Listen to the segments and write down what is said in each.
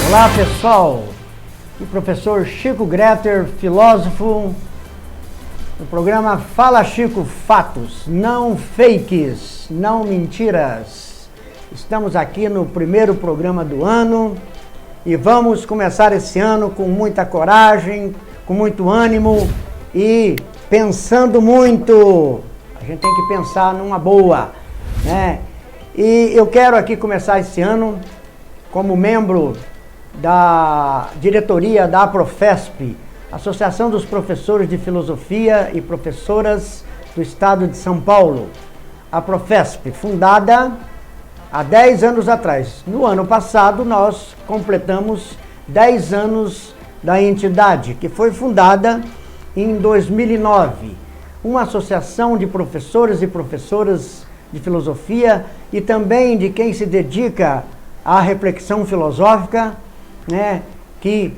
Olá pessoal, aqui professor Chico Greter, filósofo, no programa Fala Chico Fatos, não fakes, não mentiras. Estamos aqui no primeiro programa do ano e vamos começar esse ano com muita coragem, com muito ânimo e pensando muito. A gente tem que pensar numa boa, né? E eu quero aqui começar esse ano como membro da diretoria da APROFESP, Associação dos Professores de Filosofia e Professoras do Estado de São Paulo. A APROFESP, fundada há 10 anos atrás. No ano passado, nós completamos 10 anos da entidade, que foi fundada em 2009. Uma associação de professores e professoras de filosofia e também de quem se dedica à reflexão filosófica, né, que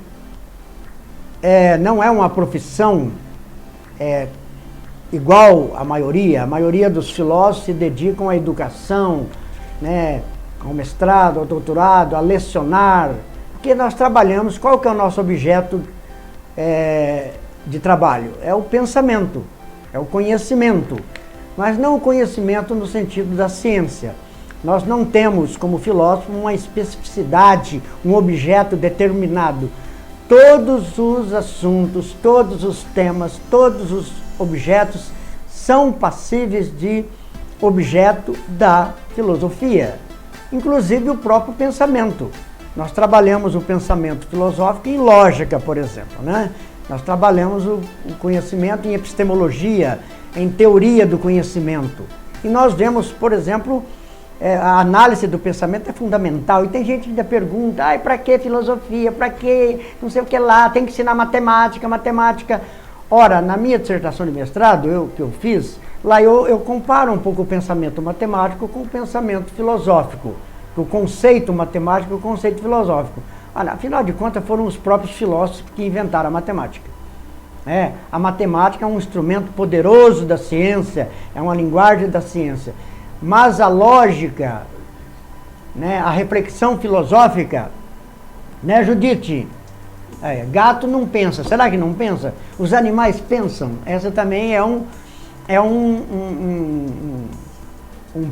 não é uma profissão igual à maioria. A maioria dos filósofos se dedicam à educação, né, ao mestrado, ao doutorado, a lecionar, porque nós trabalhamos, qual que é o nosso objeto de trabalho? É o pensamento, é o conhecimento, mas não o conhecimento no sentido da ciência. Nós não temos, como filósofo, uma especificidade, um objeto determinado. Todos os assuntos, todos os temas, todos os objetos são passíveis de objeto da filosofia, inclusive o próprio pensamento. Nós trabalhamos o pensamento filosófico em lógica, por exemplo, né? Nós trabalhamos o conhecimento em epistemologia, em teoria do conhecimento. E nós vemos, por exemplo, a análise do pensamento é fundamental. E tem gente que ainda pergunta, para que filosofia, para que não sei o que lá, tem que ensinar matemática. Ora, na minha dissertação de mestrado, que eu fiz, lá eu comparo um pouco o pensamento matemático com o pensamento filosófico, o conceito matemático e o conceito filosófico. Olha, afinal de contas, foram os próprios filósofos que inventaram a matemática. A matemática é um instrumento poderoso da ciência, é uma linguagem da ciência. Mas a lógica, né, a reflexão filosófica, né, Judite? Gato não pensa. Será que não pensa? Os animais pensam. Essa também é um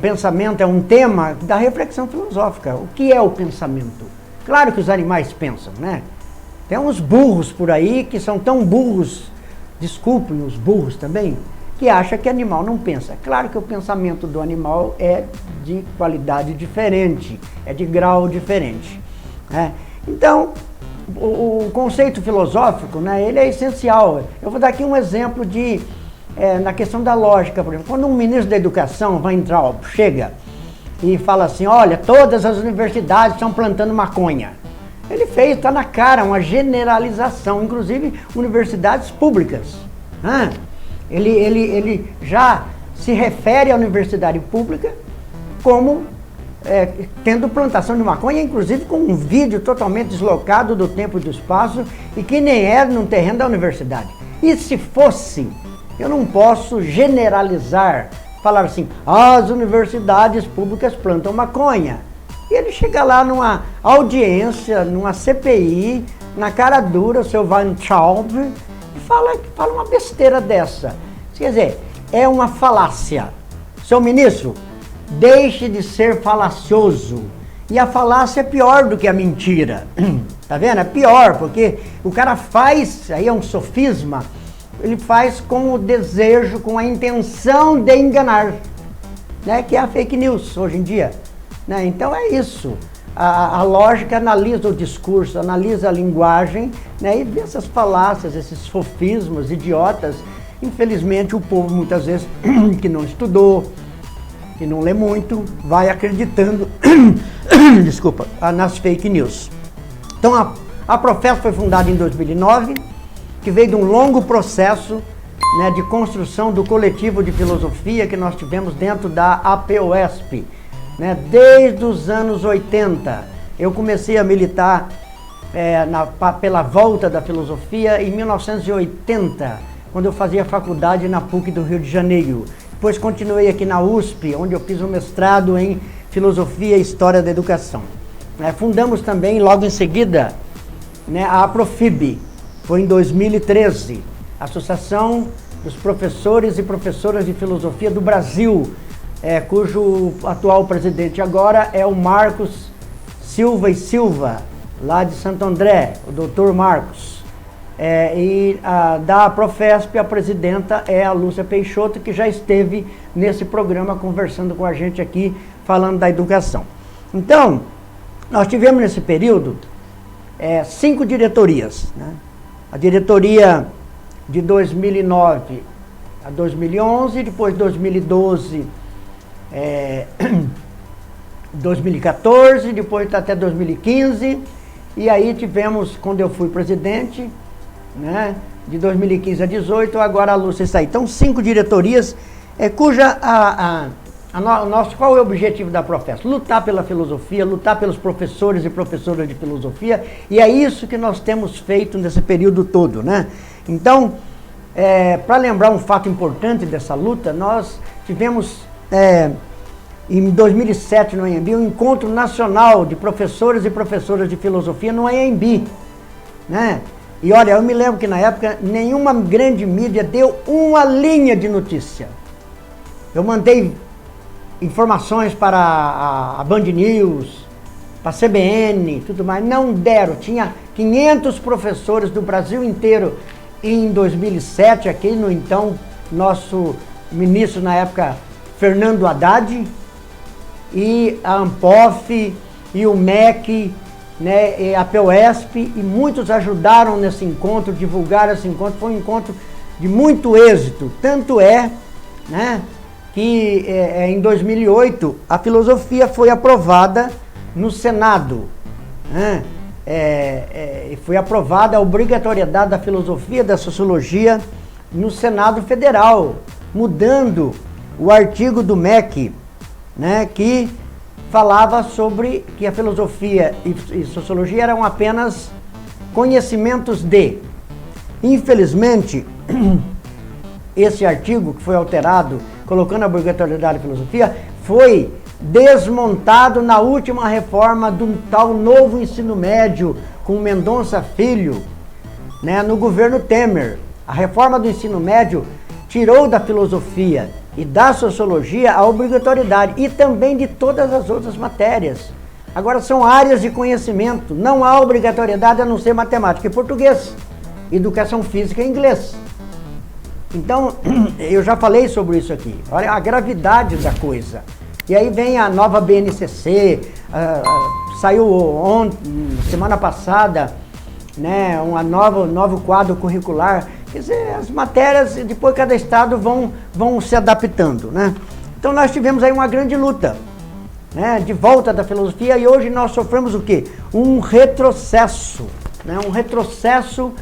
pensamento, é um tema da reflexão filosófica. O que é o pensamento? Claro que os animais pensam, né? Tem uns burros por aí que são tão burros, desculpem os burros também, que acha que animal não pensa. Claro que o pensamento do animal é de qualidade diferente, é de grau diferente, né? Então, o conceito filosófico, né, ele é essencial. Eu vou dar aqui um exemplo na questão da lógica, por exemplo. Quando um ministro da educação chega e fala assim, olha, todas as universidades estão plantando maconha. Ele está na cara, uma generalização, inclusive universidades públicas. Ele já se refere à universidade pública como tendo plantação de maconha, inclusive com um vídeo totalmente deslocado do tempo e do espaço e que nem é no terreno da universidade. E se fosse, eu não posso generalizar, falar assim, as universidades públicas plantam maconha. E ele chega lá numa audiência, numa CPI, na cara dura, o seu Van Traub, e fala uma besteira dessa. Quer dizer, é uma falácia. Seu ministro, deixe de ser falacioso. E a falácia é pior do que a mentira. Tá vendo? É pior, porque o cara faz, aí é um sofisma, ele faz com o desejo, com a intenção de enganar, né? Que é a fake news hoje em dia. Né? Então é isso. A lógica analisa o discurso, analisa a linguagem, né? E vê essas falácias, esses sofismas idiotas. Infelizmente o povo muitas vezes que não estudou, que não lê muito, vai acreditando desculpa, nas fake news. Então a APROFESP foi fundada em 2009, que veio de um longo processo, né, de construção do coletivo de filosofia que nós tivemos dentro da APOSP. Né, desde os anos 80, eu comecei a militar pela volta da filosofia em 1980, quando eu fazia faculdade na PUC do Rio de Janeiro. Depois continuei aqui na USP, onde eu fiz um mestrado em Filosofia e História da Educação. fundamos também, logo em seguida, né, a APROFIB, foi em 2013, Associação dos Professores e Professoras de Filosofia do Brasil, cujo atual presidente agora é o Marcos Silva e Silva, lá de Santo André, o doutor Marcos. Da Profesp, a presidenta é a Lúcia Peixoto, que já esteve nesse programa conversando com a gente aqui, falando da educação. Então, nós tivemos nesse período 5 diretorias, né? A diretoria de 2009 a 2011, depois 2012, 2014, depois até 2015, e aí tivemos, quando eu fui presidente, né, de 2015 a 2018, agora a Lúcia está aí. Então, 5 diretorias, cuja qual é o objetivo da Profesp? Lutar pela filosofia, lutar pelos professores e professoras de filosofia, e é isso que nós temos feito nesse período todo, né? Então, para lembrar um fato importante dessa luta, nós tivemos, em 2007 no Anhembi, um encontro nacional de professores e professoras de filosofia no Anhembi, né? E olha, eu me lembro que na época nenhuma grande mídia deu uma linha de notícia. Eu mandei informações para a Band News, para a CBN, tudo mais, não deram. Tinha 500 professores do Brasil inteiro em 2007, aqui no então nosso ministro na época, Fernando Haddad, e a ANPOF, e o MEC, né, e a POSP, e muitos ajudaram nesse encontro, divulgaram esse encontro. Foi um encontro de muito êxito, tanto né, que em 2008 a filosofia foi aprovada no Senado, né? Foi aprovada a obrigatoriedade da filosofia e da sociologia no Senado Federal, mudando o artigo do MEC, né, que falava sobre que a filosofia e sociologia eram apenas conhecimentos de. Infelizmente, esse artigo que foi alterado, colocando a obrigatoriedade da filosofia, foi desmontado na última reforma do tal novo ensino médio, com Mendonça Filho, né, no governo Temer. A reforma do ensino médio tirou da filosofia e da sociologia a obrigatoriedade, e também de todas as outras matérias. Agora são áreas de conhecimento, não há obrigatoriedade a não ser matemática e português, educação física e inglês. Então, eu já falei sobre isso aqui, olha a gravidade da coisa. E aí vem a nova BNCC, saiu semana passada, né, um novo quadro curricular. Quer dizer, as matérias, depois cada estado vão se adaptando, né? Então nós tivemos aí uma grande luta, né, de volta da filosofia, e hoje nós sofremos o quê? Um retrocesso, né? Um retrocesso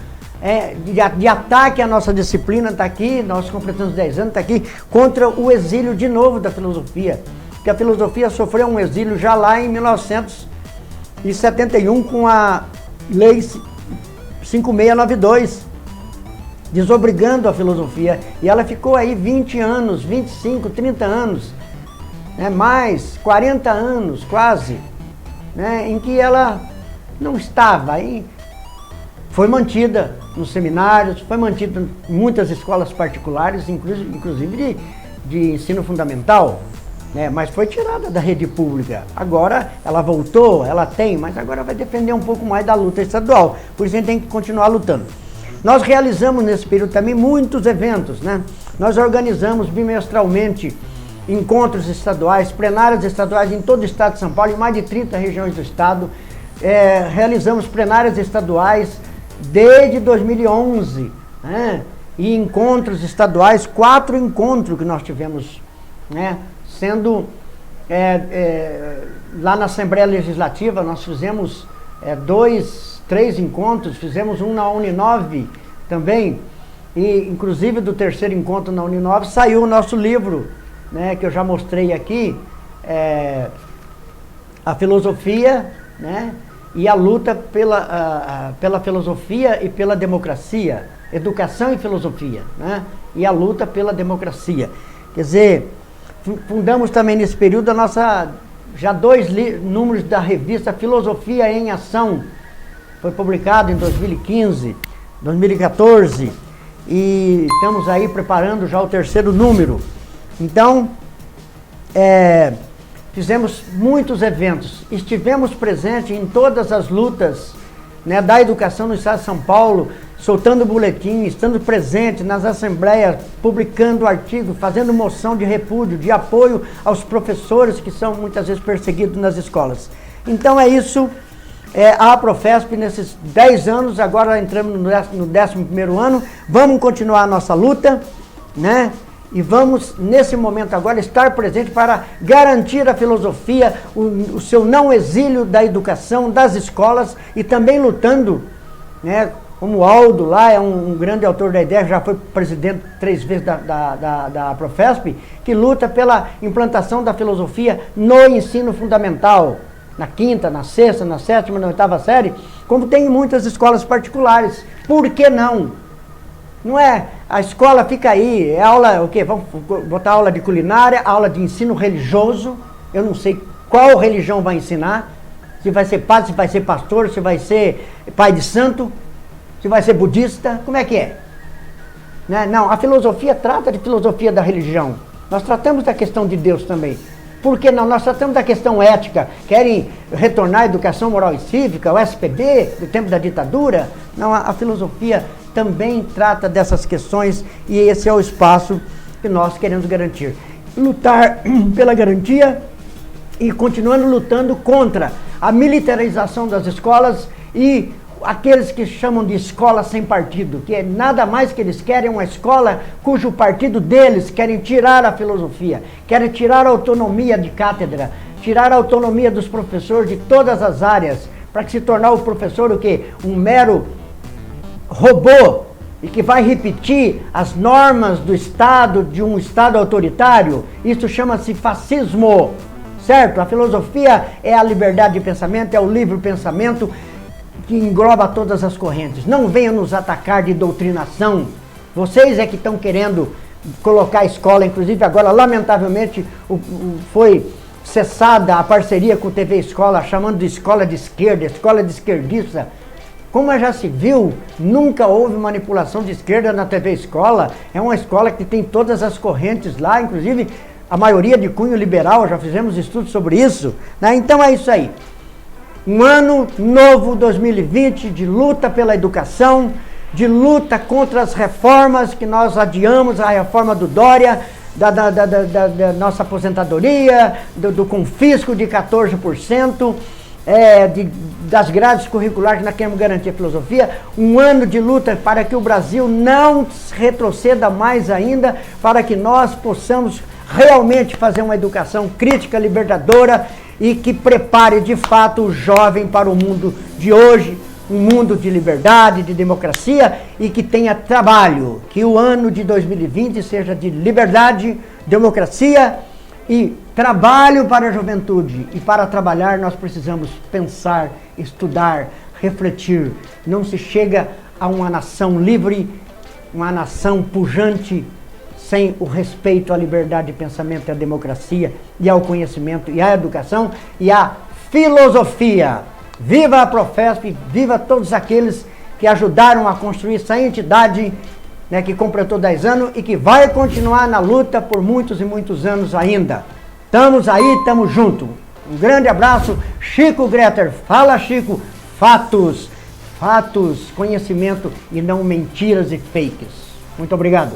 de ataque à nossa disciplina, está aqui, nós completamos 10 anos, está aqui, contra o exílio de novo da filosofia. Porque a filosofia sofreu um exílio já lá em 1971 com a Lei 5692, desobrigando a filosofia, e ela ficou aí 20 anos, 25, 30 anos, né, mais 40 anos quase, né, em que ela não estava aí. Foi mantida nos seminários, foi mantida em muitas escolas particulares, inclusive de ensino fundamental, né, mas foi tirada da rede pública. Agora ela voltou, ela tem, mas agora vai depender um pouco mais da luta estadual, por isso a gente tem que continuar lutando. Nós realizamos nesse período também muitos eventos, né? Nós organizamos bimestralmente encontros estaduais, plenárias estaduais em todo o estado de São Paulo, em mais de 30 regiões do estado. Realizamos plenárias estaduais desde 2011, né? E encontros estaduais, 4 encontros que nós tivemos, né? Sendo lá na Assembleia Legislativa nós fizemos 3 encontros, fizemos um na Uninove também, e inclusive do terceiro encontro na Uninove saiu o nosso livro, né, que eu já mostrei aqui, a filosofia, né, e a luta pela filosofia e pela democracia, educação e filosofia, né, e a luta pela democracia. Quer dizer, fundamos também nesse período a nossa já 2 números da revista Filosofia em Ação. Foi publicado em 2015, 2014, e estamos aí preparando já o 3º número. Então, fizemos muitos eventos, estivemos presentes em todas as lutas, né, da educação no estado de São Paulo, soltando boletim, estando presente nas assembleias, publicando artigos, fazendo moção de repúdio, de apoio aos professores que são muitas vezes perseguidos nas escolas. Então é isso, a Aprofesp nesses 10 anos, agora entramos no 11º ano, vamos continuar a nossa luta, né? E vamos, nesse momento agora, estar presente para garantir a filosofia, o seu não exílio da educação, das escolas, e também lutando, né, como o Aldo lá, é um grande autor da ideia, já foi presidente 3 vezes da Aprofesp, que luta pela implantação da filosofia no ensino fundamental, na 5ª, na 6ª, na 7ª, na 8ª série, como tem em muitas escolas particulares. Por que não? Não é, a escola fica aí, é aula, o quê? Vamos botar aula de culinária, aula de ensino religioso, eu não sei qual religião vai ensinar, se vai ser padre, se vai ser pastor, se vai ser pai de santo, se vai ser budista, como é que é? Né? Não, a filosofia trata de filosofia da religião, nós tratamos da questão de Deus também. Por que não? Nós tratamos da questão ética, querem retornar à educação moral e cívica, o SPD, do tempo da ditadura. Não, a filosofia também trata dessas questões e esse é o espaço que nós queremos garantir. Lutar pela garantia e continuando lutando contra a militarização das escolas e aqueles que chamam de escola sem partido, que é nada mais que eles querem uma escola cujo partido deles querem tirar a filosofia, querem tirar a autonomia de cátedra, tirar a autonomia dos professores de todas as áreas, para que se tornar o professor o quê? Um mero robô e que vai repetir as normas do Estado, de um Estado autoritário. Isso chama-se fascismo, certo? A filosofia é a liberdade de pensamento, é o livre pensamento que engloba todas as correntes. Não venham nos atacar de doutrinação. Vocês é que estão querendo colocar a escola, inclusive agora, lamentavelmente, foi cessada a parceria com o TV Escola, chamando de escola de esquerda, escola de esquerdista. Como já se viu, nunca houve manipulação de esquerda na TV Escola. É uma escola que tem todas as correntes lá, inclusive a maioria de cunho liberal, já fizemos estudos sobre isso, né? Então é isso aí. Um ano novo, 2020, de luta pela educação, de luta contra as reformas que nós adiamos, a reforma do Dória, da nossa aposentadoria, do confisco de 14%, das grades curriculares que nós queremos garantir a filosofia. Um ano de luta para que o Brasil não retroceda mais ainda, para que nós possamos realmente fazer uma educação crítica, libertadora, e que prepare de fato o jovem para o mundo de hoje, um mundo de liberdade, de democracia e que tenha trabalho. Que o ano de 2020 seja de liberdade, democracia e trabalho para a juventude. E para trabalhar nós precisamos pensar, estudar, refletir. Não se chega a uma nação livre, uma nação pujante, sem o respeito à liberdade de pensamento, à democracia e ao conhecimento e à educação e à filosofia. Viva a Aprofesp, viva todos aqueles que ajudaram a construir essa entidade, né, que completou 10 anos e que vai continuar na luta por muitos e muitos anos ainda. Estamos aí, estamos juntos. Um grande abraço, Chico Greter. Fala, Chico, fatos, conhecimento e não mentiras e fakes. Muito obrigado.